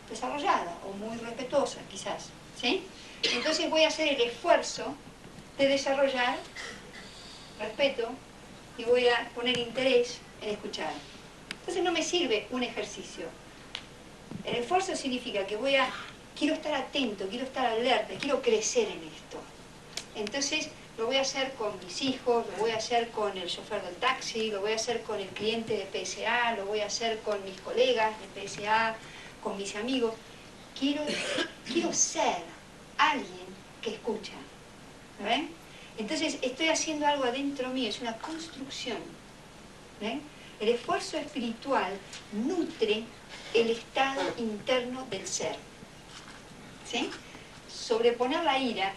desarrollada o muy respetuosa, quizás, ¿sí? Entonces voy a hacer el esfuerzo de desarrollar respeto y voy a poner interés en escuchar. Entonces no me sirve un ejercicio. El esfuerzo significa que quiero estar atento, quiero estar alerta, quiero crecer en esto. Entonces lo voy a hacer con mis hijos, lo voy a hacer con el chofer del taxi, lo voy a hacer con el cliente de PSA, lo voy a hacer con mis colegas de PSA, con mis amigos. Quiero ser alguien que escucha. ¿Ven? Entonces estoy haciendo algo adentro mío, es una construcción. ¿Ven? El esfuerzo espiritual nutre el estado interno del ser. ¿Sí? Sobreponer la ira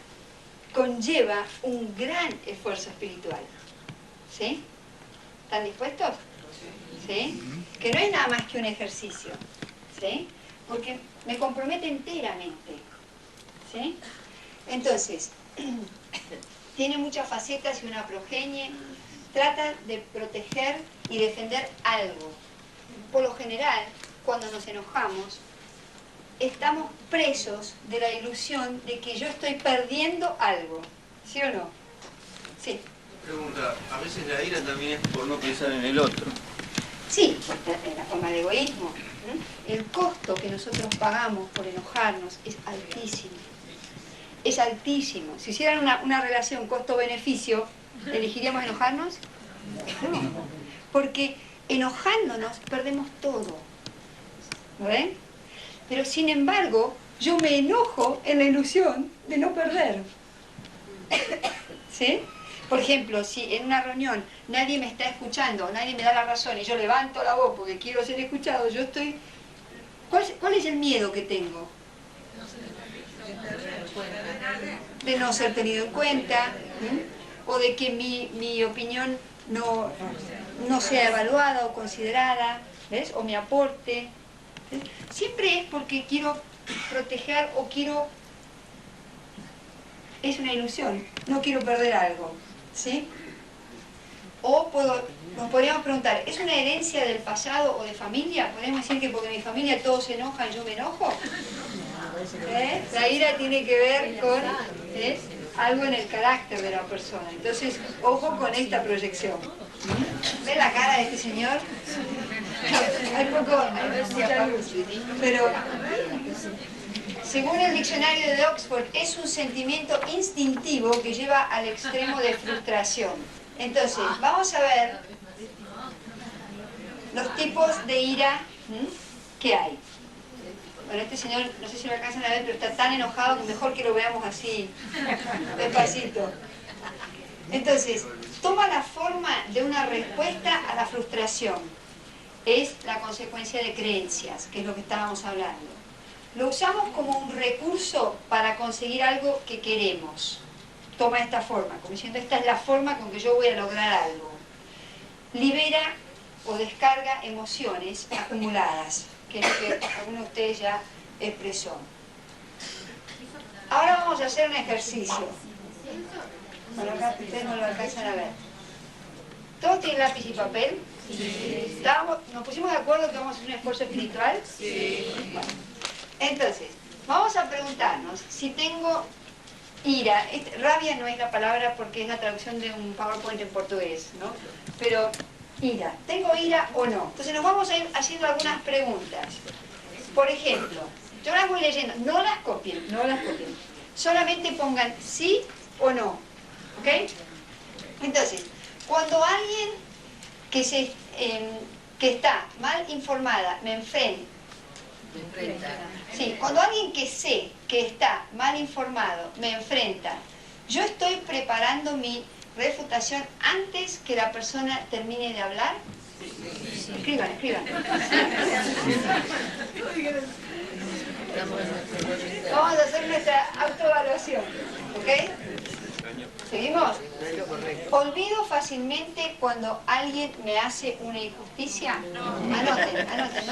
conlleva un gran esfuerzo espiritual. ¿Sí? ¿Están dispuestos? ¿Sí? Que no es nada más que un ejercicio. ¿Sí? Porque me compromete enteramente. ¿Sí? Entonces, tiene muchas facetas y una progenie. Trata de proteger y defender algo. Por lo general, cuando nos enojamos, estamos presos de la ilusión de que yo estoy perdiendo algo. ¿Sí o no? Sí. Pregunta, a veces la ira también es por no pensar en el otro. Sí, en la forma de egoísmo. El costo que nosotros pagamos por enojarnos es altísimo. Es altísimo. Si hicieran una relación costo-beneficio, ¿elegiríamos enojarnos? No. Porque enojándonos perdemos todo. ¿Lo ven? Pero sin embargo, yo me enojo en la ilusión de no perder. ¿Sí? Por ejemplo, si en una reunión nadie me está escuchando, nadie me da la razón y yo levanto la voz porque quiero ser escuchado, yo estoy... ¿Cuál es el miedo que tengo? De no ser tenido en cuenta, o de que mi opinión no sea evaluada o considerada, ¿ves? O mi aporte. ¿Ves? Siempre es porque quiero proteger o quiero... Es una ilusión, no quiero perder algo, ¿sí? O nos podríamos preguntar, ¿es una herencia del pasado o de familia? ¿Podemos decir que porque mi familia todos se enojan, yo me enojo? La ira tiene que ver con algo en el carácter de la persona. Entonces, ojo con esta proyección. ¿Ven la cara de este señor? Hay mucha luz. Pero, según el diccionario de Oxford, es un sentimiento instintivo que lleva al extremo de frustración. Entonces, vamos a ver los tipos de ira que hay. Bueno, este señor, no sé si lo alcanzan a ver, pero está tan enojado que mejor que lo veamos así, despacito. Entonces, toma la forma de una respuesta a la frustración. Es la consecuencia de creencias, que es lo que estábamos hablando. Lo usamos como un recurso para conseguir algo que queremos. Toma esta forma, como diciendo, esta es la forma con que yo voy a lograr algo. Libera o descarga emociones acumuladas, que es lo que alguno de ustedes ya expresó. Ahora vamos a hacer un ejercicio. Bueno, acá ustedes no lo alcanzan a ver. ¿Todos tienen lápiz y papel? Sí. ¿Nos pusimos de acuerdo que vamos a hacer un esfuerzo espiritual? Sí. Bueno, entonces, vamos a preguntarnos si tengo ira. Rabia no es la palabra porque es la traducción de un PowerPoint en portugués, ¿no? Pero ira. ¿Tengo ira o no? Entonces nos vamos a ir haciendo algunas preguntas. Por ejemplo, yo las voy leyendo. No las copien, no las copien. Solamente pongan sí o no. ¿Ok? Entonces, cuando alguien que está mal informada me enfrenta. Sí, cuando alguien que sé que está mal informado me enfrenta, yo estoy preparando mi refutación antes que la persona termine de hablar. Escriban, escriban. Vamos a hacer nuestra autoevaluación, ¿ok? ¿Seguimos? ¿Olvido fácilmente cuando alguien me hace una injusticia? Anoten, anoten.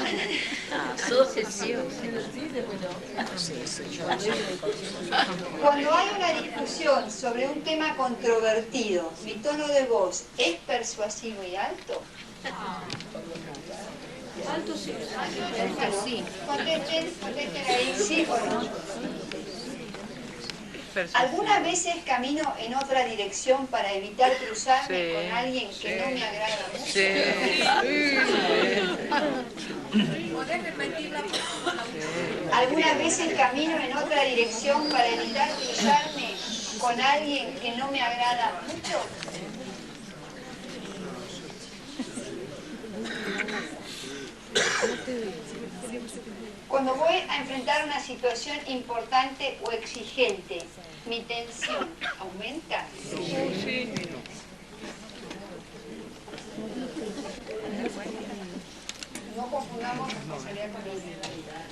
Cuando hay una discusión sobre un tema controvertido, ¿mi tono de voz es persuasivo y alto? Sí. Contesten ahí, sí o no. Algunas veces camino en otra dirección para evitar cruzarme con alguien que no me agrada mucho. ¿Podés repetirla? Algunas veces camino en otra dirección para evitar cruzarme con alguien que no me agrada mucho. Cuando voy a enfrentar una situación importante o exigente, ¿mi tensión aumenta? Sí. No confundamos responsabilidad con individualidad.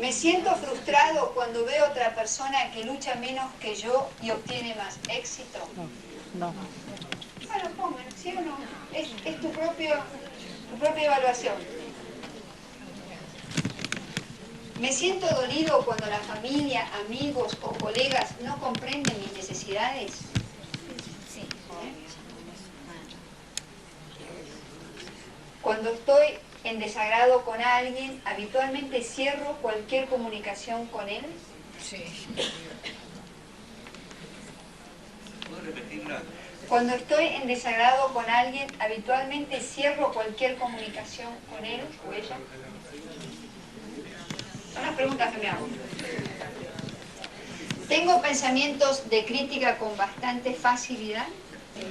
Me siento frustrado cuando veo a otra persona que lucha menos que yo y obtiene más éxito. No. Bueno, pongan, ¿sí o no? Es tu propia evaluación. Me siento dolido cuando la familia, amigos o colegas no comprenden mis necesidades. Cuando estoy en desagrado con alguien, habitualmente cierro cualquier comunicación con él. Sí. ¿Puedo repetirla? Cuando estoy en desagrado con alguien, habitualmente cierro cualquier comunicación con él o ella. Son las preguntas que me hago. ¿Tengo pensamientos de crítica con bastante facilidad?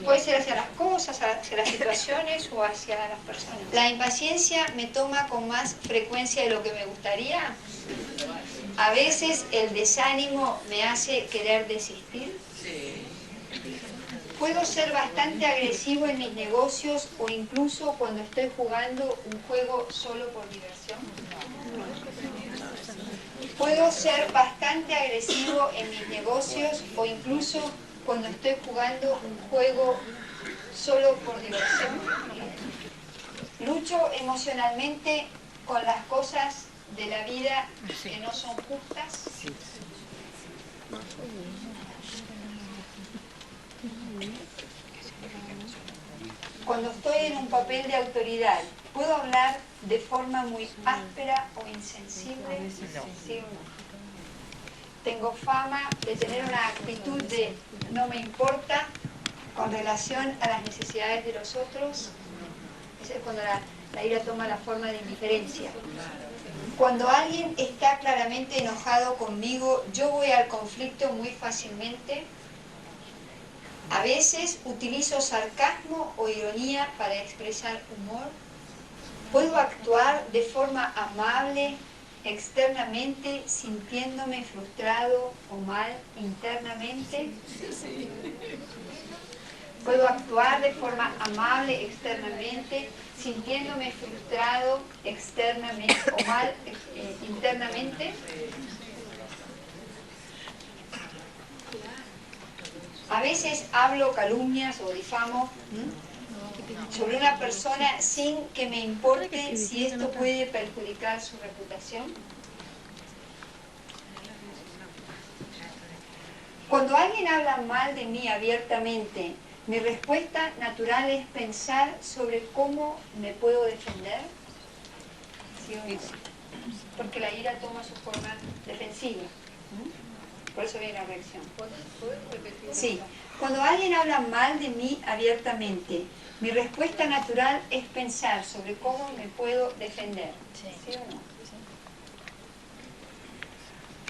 Puede ser hacia las cosas, hacia las situaciones o hacia las personas. ¿La impaciencia me toma con más frecuencia de lo que me gustaría? A veces el desánimo me hace querer desistir. ¿Puedo ser bastante agresivo en mis negocios o incluso cuando estoy jugando un juego solo por diversión? ¿Puedo ser bastante agresivo en mis negocios o incluso cuando estoy jugando un juego solo por diversión? ¿Lucho emocionalmente con las cosas de la vida que no son justas? Cuando estoy en un papel de autoridad, ¿puedo hablar de forma muy áspera o insensible? ¿Sí o no? Tengo fama de tener una actitud de no me importa con relación a las necesidades de los otros. Esa es cuando la ira toma la forma de indiferencia. Cuando alguien está claramente enojado conmigo, yo voy al conflicto muy fácilmente. A veces utilizo sarcasmo o ironía para expresar humor. Puedo actuar de forma amable externamente sintiéndome frustrado o mal internamente. Puedo actuar de forma amable externamente sintiéndome frustrado externamente o mal internamente. A veces hablo calumnias o difamo sobre una persona sin que me importe si esto puede perjudicar su reputación. Cuando alguien habla mal de mí abiertamente, mi respuesta natural es pensar sobre cómo me puedo defender. ¿Sí o no? Porque la ira toma su forma defensiva. Por eso viene la reacción. Sí. Cuando alguien habla mal de mí abiertamente, mi respuesta natural es pensar sobre cómo me puedo defender. ¿Sí o no?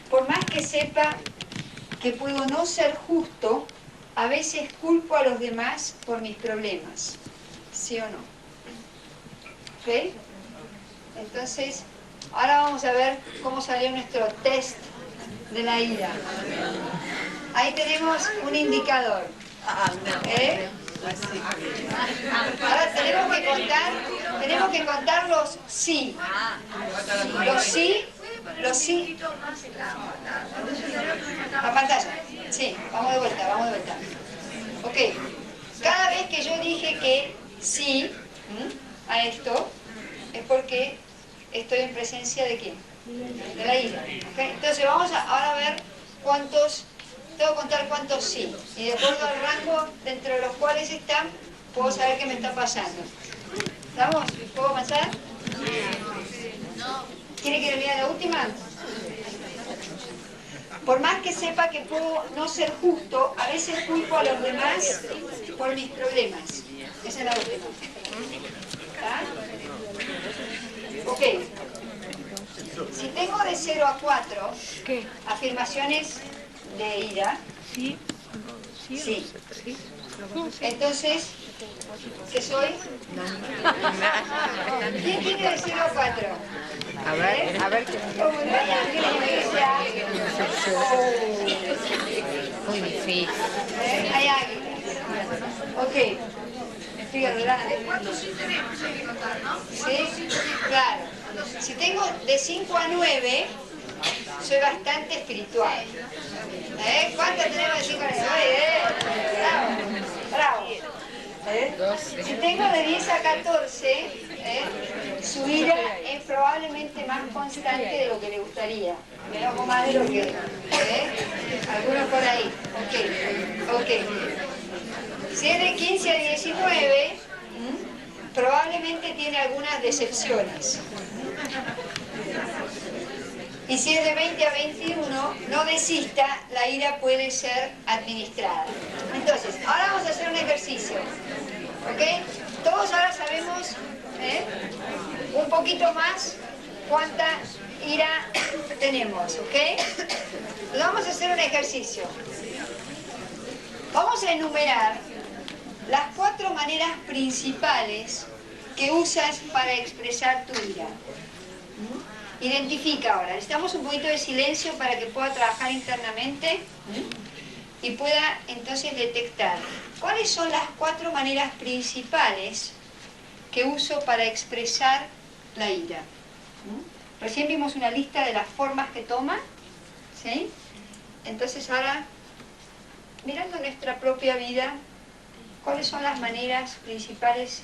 Por más que sepa que puedo no ser justo, a veces culpo a los demás por mis problemas. ¿Sí o no? ¿Ok? Entonces, ahora vamos a ver cómo salió nuestro test de la ira. Ahí tenemos un indicador. Ahora tenemos que contar los sí. Los sí. La pantalla. Sí, vamos de vuelta. Ok. Cada vez que yo dije que sí a esto, es porque estoy en presencia de ¿quién? De la ira. ¿Okay? Entonces vamos ahora a ver cuántos, tengo que contar cuántos sí. Y de acuerdo al rango dentro de los cuales están, puedo saber qué me está pasando. ¿Estamos? ¿Puedo avanzar? ¿Quiere que le lea la última? Por más que sepa que puedo no ser justo, a veces culpo a los demás por mis problemas. Esa es la última. ¿Está? Ok. Si tengo de 0 a 4 afirmaciones de ira, sí. Entonces, ¿qué soy? ¿Quién tiene de 0 a 4? A ver qué. Como no hay ángeles en la iglesia. Muy difícil. Hay águilas. Ok. Estoy adelante. ¿Cuántos sí tenemos? Hay que contar, ¿no? ¿Sí? Claro. Si tengo de 5 a 9, soy bastante espiritual. ¿Cuántos tenemos de 5 a 9? Bravo. Si tengo de 10 a 14, su ira es probablemente más constante de lo que le gustaría. Me enojo más de lo que... Algunos por ahí. Ok. Si es de 15 a 19, probablemente tiene algunas decepciones. Y si es de 20 a 21, no desista, la ira puede ser administrada. Entonces, ahora vamos a hacer un ejercicio. ¿Ok? Todos ahora sabemos un poquito más cuánta ira tenemos. ¿Ok? Vamos a hacer un ejercicio. Vamos a enumerar las 4 maneras principales que usas para expresar tu ira. Identifica ahora. Necesitamos un poquito de silencio para que pueda trabajar internamente y pueda entonces detectar cuáles son las 4 maneras principales que uso para expresar la ira. Recién vimos una lista de las formas que toma, ¿sí? Entonces ahora, mirando nuestra propia vida, ¿cuáles son las maneras principales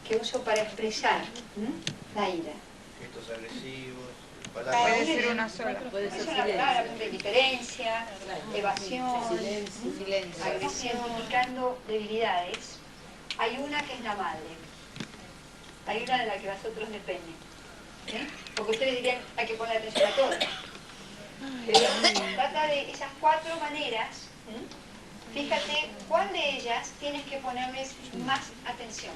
que uso para expresar la ira? Gestos agresivos, Puede palabras. ser una sola. Puede Es ser una palabra de silencio. indiferencia, evasión, Silencio. agresión, indicando debilidades. Hay una que es la madre. Hay una de la que vosotros dependen. Porque ustedes dirían, hay que poner atención a todo. Pero trata de esas 4 maneras. Fíjate cuál de ellas tienes que ponerles más atención.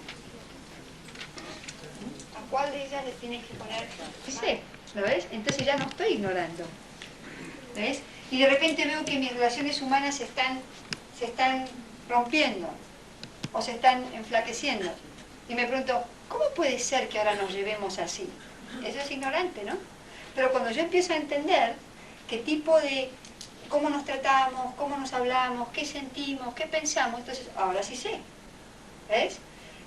¿A cuál de ellas le tienes que poner? Sí, ¿lo ves? Entonces ya no estoy ignorando. ¿Ves? Y de repente veo que mis relaciones humanas se están rompiendo o se están enflaqueciendo. Y me pregunto, ¿cómo puede ser que ahora nos llevemos así? Eso es ignorante, ¿no? Pero cuando yo empiezo a entender qué tipo de... cómo nos tratamos, cómo nos hablamos, qué sentimos, qué pensamos, entonces ahora sí sé. ¿Ves?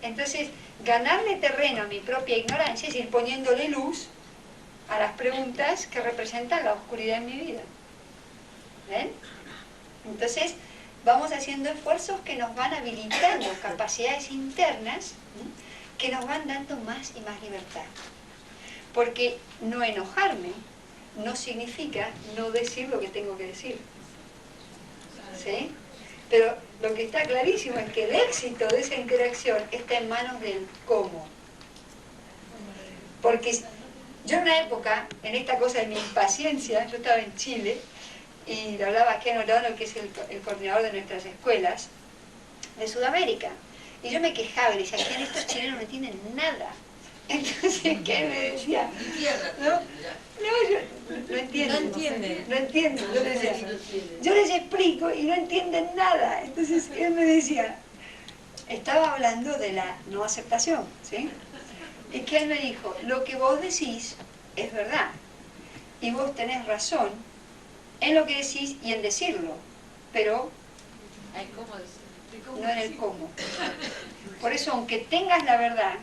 Entonces, ganarle terreno a mi propia ignorancia es ir poniéndole luz a las preguntas que representan la oscuridad en mi vida. ¿Ven? Entonces, vamos haciendo esfuerzos que nos van habilitando capacidades internas que nos van dando más y más libertad. Porque no enojarme no significa no decir lo que tengo que decir. ¿Sí? Pero lo que está clarísimo es que el éxito de esa interacción está en manos del cómo. Porque yo en una época, en esta cosa de mi impaciencia, yo estaba en Chile y le hablaba a Ken Olano, que es el coordinador de nuestras escuelas de Sudamérica. Y yo me quejaba y decía, Ken, estos chilenos no entienden nada. Entonces Ken me decía, no, yo no entiendo. No entiendo. Yo les decía, yo les explico y no entienden nada. Entonces él me decía, estaba hablando de la no aceptación, ¿sí? Y que él me dijo, lo que vos decís es verdad. Y vos tenés razón en lo que decís y en decirlo. Pero no en el cómo. Por eso, aunque tengas la verdad,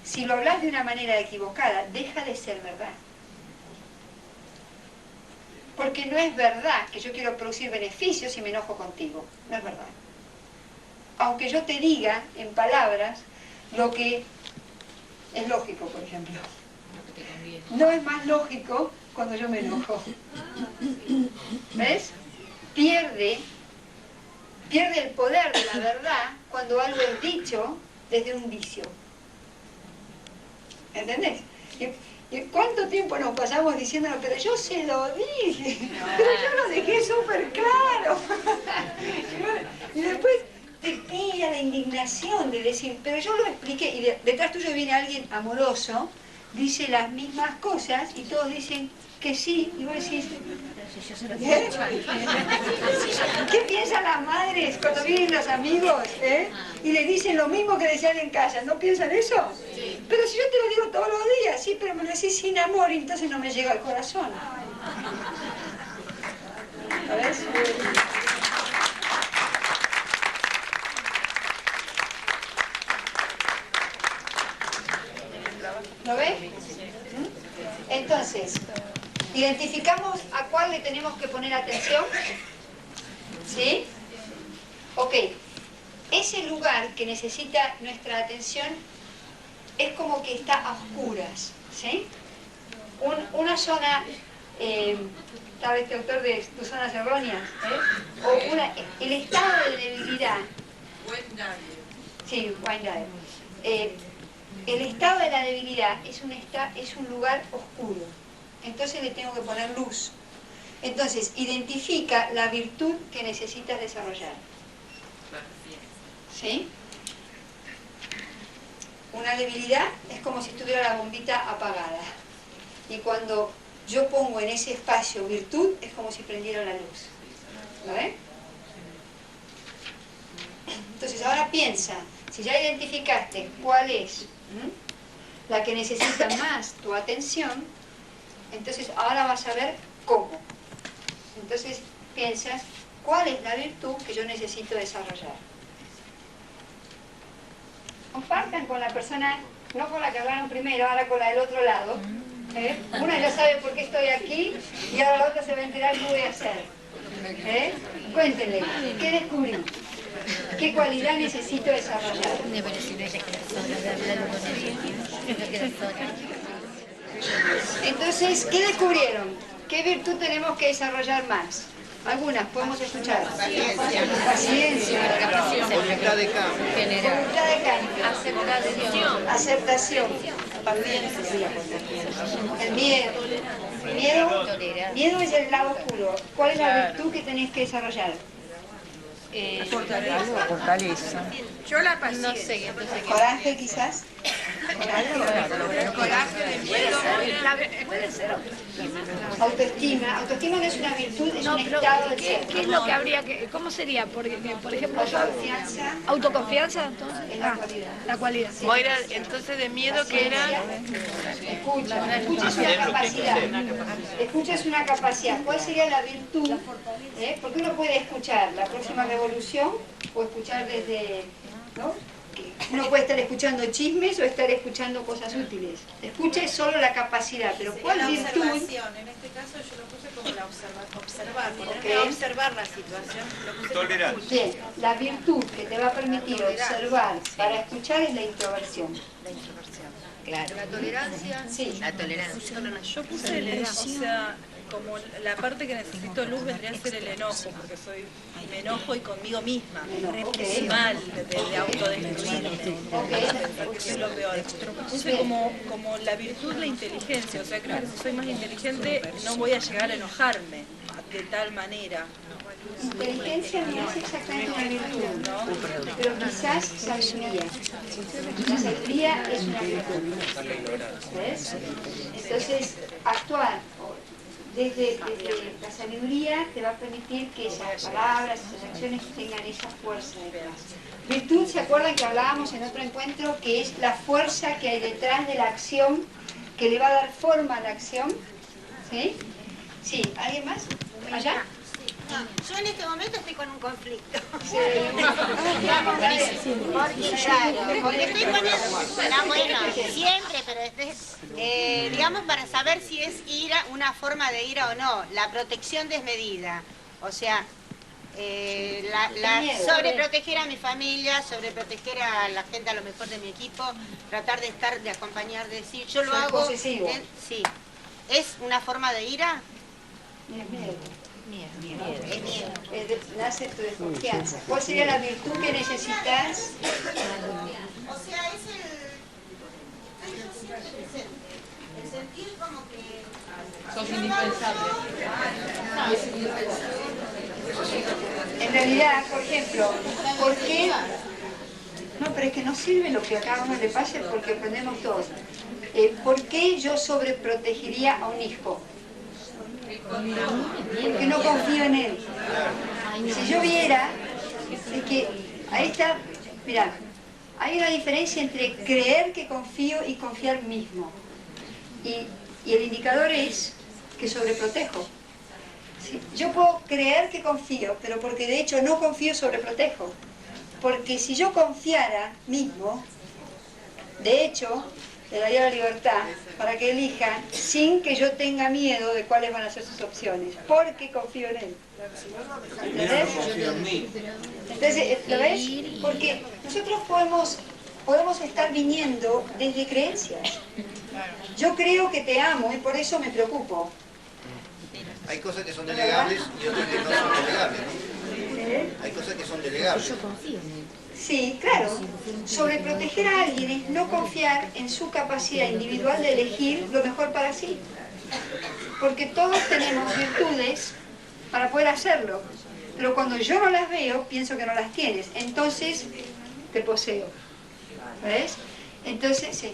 si lo hablas de una manera equivocada, deja de ser verdad. Porque no es verdad que yo quiero producir beneficios y me enojo contigo. No es verdad. Aunque yo te diga en palabras lo que es lógico, por ejemplo. No es más lógico cuando yo me enojo. ¿Ves? Pierde el poder de la verdad cuando algo es dicho desde un vicio. ¿Entendés? ¿Y cuánto tiempo nos pasamos diciéndolo? Pero yo se lo dije, pero yo lo dejé súper claro. Y después te pilla la indignación de decir, pero yo lo expliqué, y detrás tuyo viene alguien amoroso, dice las mismas cosas, y todos dicen que sí, y vos decís, ¿eh? ¿Qué piensan las madres cuando vienen los amigos, y les dicen lo mismo que decían en casa? ¿No piensan eso? Pero si yo te lo digo todos los días, sí, pero me lo decís sin amor, y entonces no me llega al corazón. ¿Sabes? ¿Lo ves? Entonces, ¿identificamos a cuál le tenemos que poner atención? ¿Sí? Ok. Ese lugar que necesita nuestra atención es como que está a oscuras, ¿sí? Una zona, tal vez este autor de tus zonas erróneas, o el estado de debilidad. Sí, Wayne. El estado de la debilidad es un lugar oscuro. Entonces le tengo que poner luz. Entonces, identifica la virtud que necesitas desarrollar. ¿Sí? Una debilidad es como si estuviera la bombita apagada. Y cuando yo pongo en ese espacio virtud, es como si prendiera la luz. ¿Lo ven? Entonces, ahora piensa, si ya identificaste cuál es la que necesita más tu atención, entonces ahora vas a ver cómo. Entonces piensas, ¿cuál es la virtud que yo necesito desarrollar? Compartan con la persona, no con la que hablaron primero, ahora con la del otro lado. Una ya sabe por qué estoy aquí y ahora la otra se va a enterar qué voy a hacer. Cuéntenle, ¿qué descubrí? ¿Qué cualidad necesito desarrollar? Entonces, ¿qué descubrieron? ¿Qué virtud tenemos que desarrollar más? Algunas, podemos escuchar. Paciencia. Voluntad de cambio. Voluntad de cambio. Aceptación. El miedo. Miedo es el lado oscuro. ¿Cuál es la virtud que tenéis que desarrollar? Fortaleza. Yo la paciencia. No sé, entonces, Coraje, quizás. Coraje, miedo. puede ser. Autoestima. Autoestima no es una virtud, es un estado de ser. ¿Qué es lo que habría que, cómo sería? Porque, por ejemplo, yo, Autoconfianza autoconfianza, entonces, es la cualidad. la cualidad. Moira, entonces de miedo que era... Escucha es una capacidad. Escucha es una capacidad. ¿Cuál sería la virtud? Porque uno puede escuchar la próxima revolución o escuchar desde... ¿no? Uno puede estar escuchando chismes o estar escuchando cosas útiles. Escucha es solo la capacidad, pero ¿cuál la virtud? observación, en este caso yo lo puse como la observar, Ok. observar la situación. Lo puse como Tolerancia. Bien, la virtud que te va a permitir observar para escuchar es la introversión. La introversión. Claro. La tolerancia. Sí. La tolerancia. Yo puse el enojo, o sea, como la parte que necesito luz vendría a ser el enojo, porque me enojo y conmigo misma, Ok. mal, de autodestruirme, que es lo peor. Puse como la virtud la inteligencia, o sea, creo que si soy más inteligente no voy a llegar a enojarme de tal manera. Inteligencia no es exactamente una virtud, pero quizás sabiduría. La sabiduría es una virtud. ¿Ves? Entonces, actuar desde la sabiduría te va a permitir que esas palabras, esas acciones tengan esa fuerza detrás. Virtud, ¿se acuerdan que hablábamos en otro encuentro? Que es la fuerza que hay detrás de la acción, que le va a dar forma a la acción. ¿Sí? Sí, ¿alguien más? ¿Allá? Yo en este momento estoy con un conflicto. Sí. Porque estoy poniendo, bueno, siempre, pero digamos para saber si es ira, una forma de ira o no, la protección desmedida. O sea, sobreproteger a mi familia, sobreproteger a la gente a lo mejor de mi equipo, tratar de acompañar, de decir, yo lo Ser hago. posesivo. Sí. ¿Es una forma de ira? Es miedo. Es miedo. Nace tu desconfianza. ¿Cuál sería la virtud que necesitas? O sea, es el... Yo siempre El sentir como que... Sos indispensable. En realidad, por ejemplo, ¿por qué? No, pero es que no sirve lo que a cada uno le pase porque aprendemos todos. ¿Por qué yo sobreprotegería a un hijo? Porque no confío en él. Si yo viera, es que ahí está, mirá, hay una diferencia entre creer que confío y confiar mismo. Y el indicador es que sobreprotejo. ¿Sí? Yo puedo creer que confío, pero porque de hecho no confío, sobreprotejo. Porque si yo confiara mismo, de hecho, le daría la libertad para que elijan sin que yo tenga miedo de cuáles van a ser sus opciones, porque confío en él. Primero no confío en mí. Entonces, ¿lo ves? Porque nosotros podemos estar viniendo desde creencias. Yo creo que te amo y por eso me preocupo. Hay cosas que son delegables y otras que no son delegables, ¿no? Hay cosas que son delegables. Sí, claro. Sobreproteger a alguien es no confiar en su capacidad individual de elegir lo mejor para sí. Porque todos tenemos virtudes para poder hacerlo. Pero cuando yo no las veo, pienso que no las tienes. Entonces, te poseo. ¿Ves? Entonces, sí.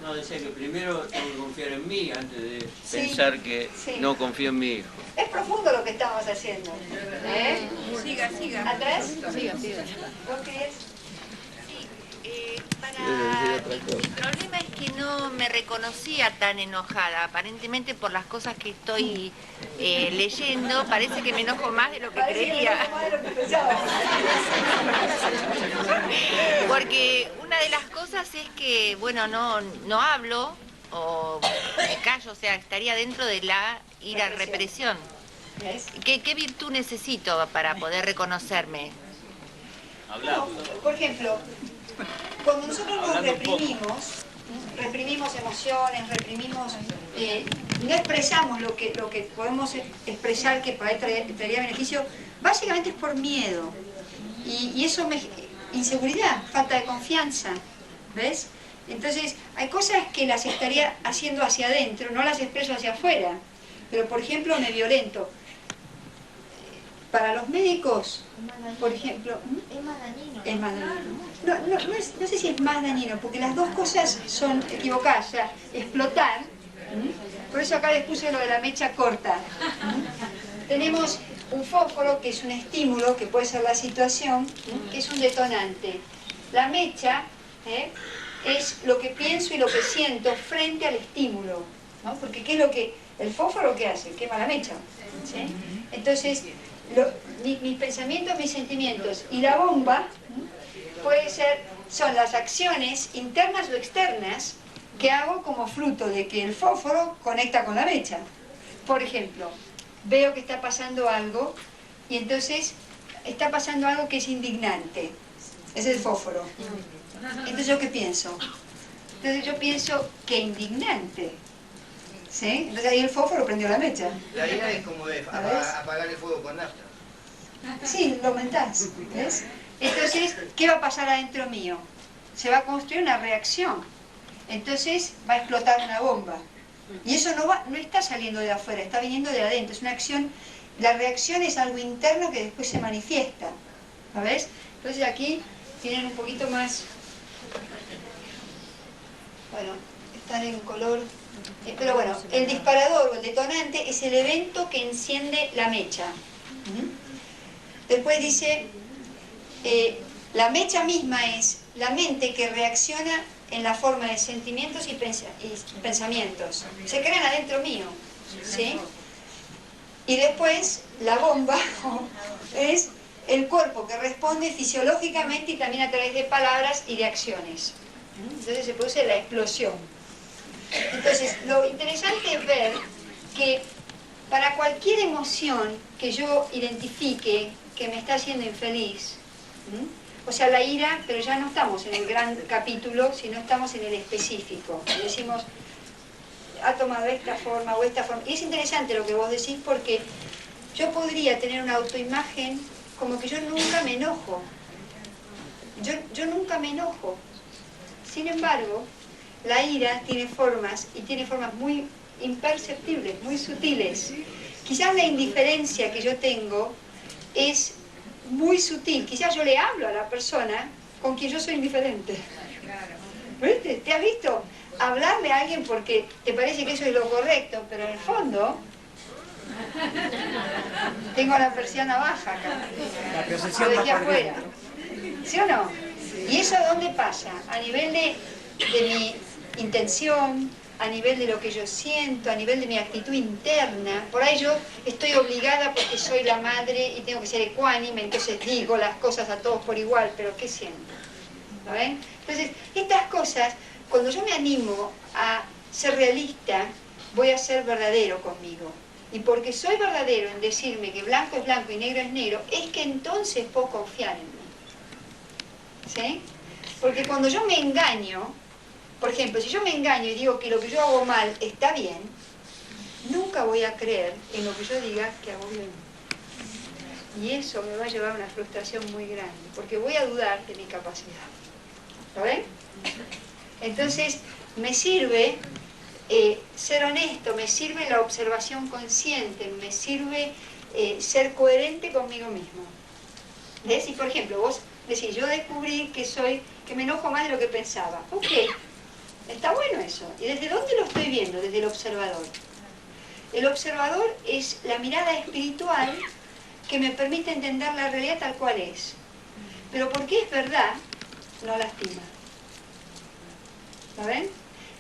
No, decía que primero tengo que confiar en mí antes de Sí, pensar que sí. no confío en mi hijo. Es profundo lo que estamos haciendo. ¿Eh? Siga, siga. ¿Atrás? Siga, siga. ¿Vos crees? Mi problema es que no me reconocía tan enojada, aparentemente por las cosas que estoy leyendo, parece que me enojo más de lo que Parece que creía. no más de lo que pensaba. Porque una de las cosas es que, bueno, no hablo o me callo, o sea, estaría dentro de la ira represión. ¿Ves? ¿Qué virtud necesito para poder reconocerme? Hablar. Por ejemplo, cuando nosotros nos Hablando poco. reprimimos emociones, no expresamos lo que podemos expresar que por ahí traería beneficio, básicamente es por miedo. Y eso inseguridad, falta de confianza, ¿ves? Entonces, hay cosas que las estaría haciendo hacia adentro, no las expreso hacia afuera. Pero, por ejemplo, me violento. Para los médicos, por ejemplo... Es más dañino. Es más dañino. No sé si es más dañino, porque las dos cosas son equivocadas. O sea, explotar, por eso acá les puse lo de la mecha corta. Tenemos un fósforo, que es un estímulo, que puede ser la situación, que es un detonante. La mecha es lo que pienso y lo que siento frente al estímulo, ¿no? Porque ¿qué es lo que el fósforo qué hace? Quema la mecha, ¿sí? Entonces, mis pensamientos, mis sentimientos y la bomba son las acciones internas o externas que hago como fruto de que el fósforo conecta con la mecha. Por ejemplo, veo que está pasando algo y entonces está pasando algo que es indignante. Es el fósforo. Entonces, ¿yo qué pienso? Entonces yo pienso que indignante. ¿Sí? Entonces ahí el fósforo prendió la mecha. La idea es como de apagar el fuego con nafta. Sí, lo aumentás, ¿ves? Entonces, ¿qué va a pasar adentro mío? Se va a construir una reacción. Entonces va a explotar una bomba. Y eso no está saliendo de afuera, está viniendo de adentro. Es una acción, la reacción es algo interno que después se manifiesta. ¿Ves? Entonces aquí tienen un poquito más... Bueno, están en color... Pero bueno, el disparador o el detonante es el evento que enciende la mecha. Después dice, la mecha misma es la mente que reacciona en la forma de sentimientos y pensamientos. Se crean adentro mío, ¿sí? Y después, la bomba es el cuerpo que responde fisiológicamente y también a través de palabras y de acciones. Entonces se produce la explosión. Entonces, lo interesante es ver que para cualquier emoción que yo identifique que me está haciendo infeliz, o sea, la ira, pero ya no estamos en el gran capítulo, sino estamos en el específico. Decimos, ha tomado esta forma o esta forma. Y es interesante lo que vos decís porque yo podría tener una autoimagen como que yo nunca me enojo. Yo nunca me enojo. Sin embargo, la ira tiene formas, y tiene formas muy imperceptibles, muy sutiles. Quizás la indiferencia que yo tengo es muy sutil. Quizás yo le hablo a la persona con quien yo soy indiferente. ¿Viste? ¿Te has visto? Hablarle a alguien porque te parece que eso es lo correcto, pero en el fondo tengo la persiana baja acá. Lo dejé afuera. ¿Sí o no? ¿Y eso dónde pasa? A nivel de mi intención, a nivel de lo que yo siento, a nivel de mi actitud interna. Por ahí yo estoy obligada porque soy la madre y tengo que ser ecuánime, entonces digo las cosas a todos por igual, pero ¿qué siento? ¿Lo ven? Entonces, estas cosas, cuando yo me animo a ser realista, voy a ser verdadero conmigo. Y porque soy verdadero en decirme que blanco es blanco y negro es negro, es que entonces puedo confiar en mí. ¿Sí? Porque cuando yo me engaño, por ejemplo, si yo me engaño y digo que lo que yo hago mal está bien, nunca voy a creer en lo que yo diga que hago bien. Y eso me va a llevar a una frustración muy grande, porque voy a dudar de mi capacidad. ¿Lo ven? Entonces, me sirve ser honesto, me sirve la observación consciente, me sirve ser coherente conmigo mismo. ¿Ves? Y por ejemplo, vos decís, yo descubrí que me enojo más de lo que pensaba. Ok, está bueno eso. ¿Y desde dónde lo estoy viendo? Desde el observador. El observador es la mirada espiritual que me permite entender la realidad tal cual es. Pero porque es verdad, no lastima. ¿Lo ven?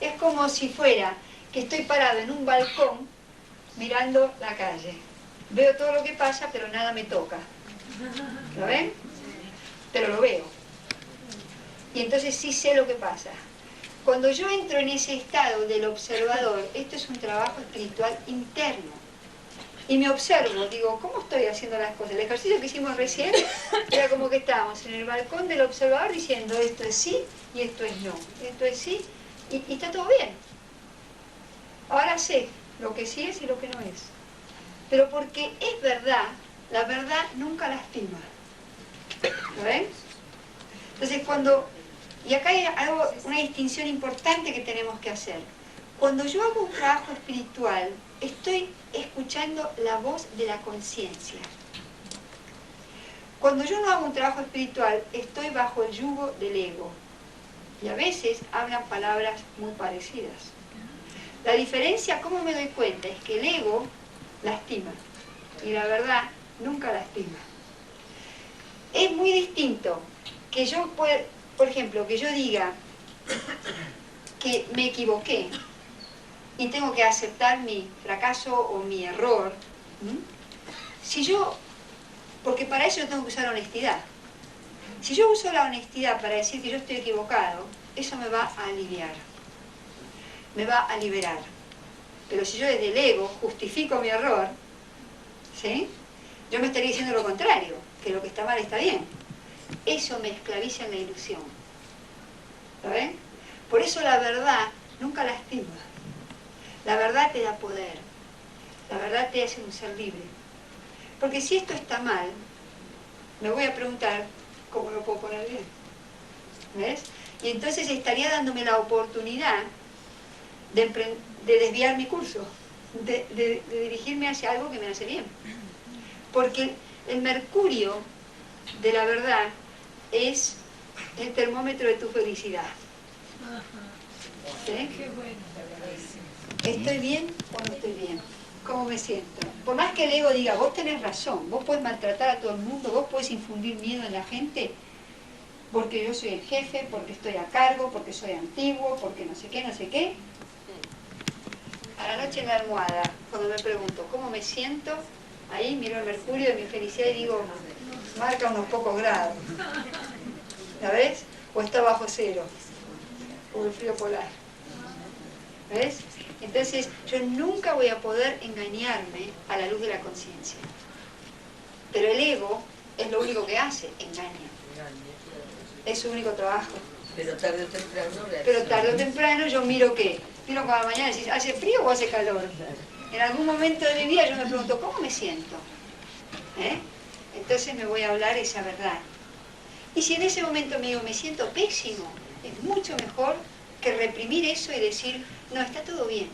Es como si fuera que estoy parado en un balcón mirando la calle. Veo todo lo que pasa, pero nada me toca. ¿Lo ven? Pero lo veo. Y entonces sí sé lo que pasa. Cuando yo entro en ese estado del observador, esto es un trabajo espiritual interno. Y me observo, digo, ¿cómo estoy haciendo las cosas? El ejercicio que hicimos recién era como que estábamos en el balcón del observador diciendo esto es sí y esto es no. Esto es sí y está todo bien. Ahora sé lo que sí es y lo que no es. Pero porque es verdad, la verdad nunca lastima. ¿Lo ven? Entonces y acá hay una distinción importante que tenemos que hacer. Cuando yo hago un trabajo espiritual, estoy escuchando la voz de la conciencia. Cuando yo no hago un trabajo espiritual, estoy bajo el yugo del ego. Y a veces hablan palabras muy parecidas. La diferencia, ¿cómo me doy cuenta? Es que el ego lastima. Y la verdad nunca lastima. Es muy distinto que yo pueda, por ejemplo, que yo diga que me equivoqué y tengo que aceptar mi fracaso o mi error. Porque para eso yo tengo que usar honestidad. Si yo uso la honestidad para decir que yo estoy equivocado, eso me va a aliviar, me va a liberar. Pero si yo desde el ego justifico mi error, ¿sí? Yo me estaría diciendo lo contrario, que lo que está mal está bien. Eso me esclaviza en la ilusión. ¿Lo ven? Por eso la verdad nunca lastima. La verdad te da poder. La verdad te hace un ser libre. Porque si esto está mal, me voy a preguntar cómo lo puedo poner bien. ¿Ves? Y entonces estaría dándome la oportunidad de desviar mi curso, de dirigirme hacia algo que me hace bien. Porque el mercurio de la verdad es el termómetro de tu felicidad. ¿Sí? ¿Estoy bien o no estoy bien? ¿Cómo me siento? Por más que el ego diga, vos tenés razón, vos podés maltratar a todo el mundo, vos podés infundir miedo en la gente, porque yo soy el jefe, porque estoy a cargo, porque soy antiguo, porque no sé qué, no sé qué. A la noche en la almohada, cuando me pregunto, ¿cómo me siento? Ahí miro el mercurio de mi felicidad y digo, marca unos pocos grados. ¿La ves? O está bajo cero, o el frío polar. ¿Ves? Entonces, yo nunca voy a poder engañarme a la luz de la conciencia. Pero el ego es lo único que hace, engaña. Es su único trabajo. Pero tarde o temprano... Pero tarde o temprano yo miro qué. Miro cada mañana y decís, ¿hace frío o hace calor? En algún momento de mi vida yo me pregunto, ¿cómo me siento? Entonces me voy a hablar esa verdad. Y si en ese momento me digo, me siento pésimo, es mucho mejor que reprimir eso y decir, no, está todo bien.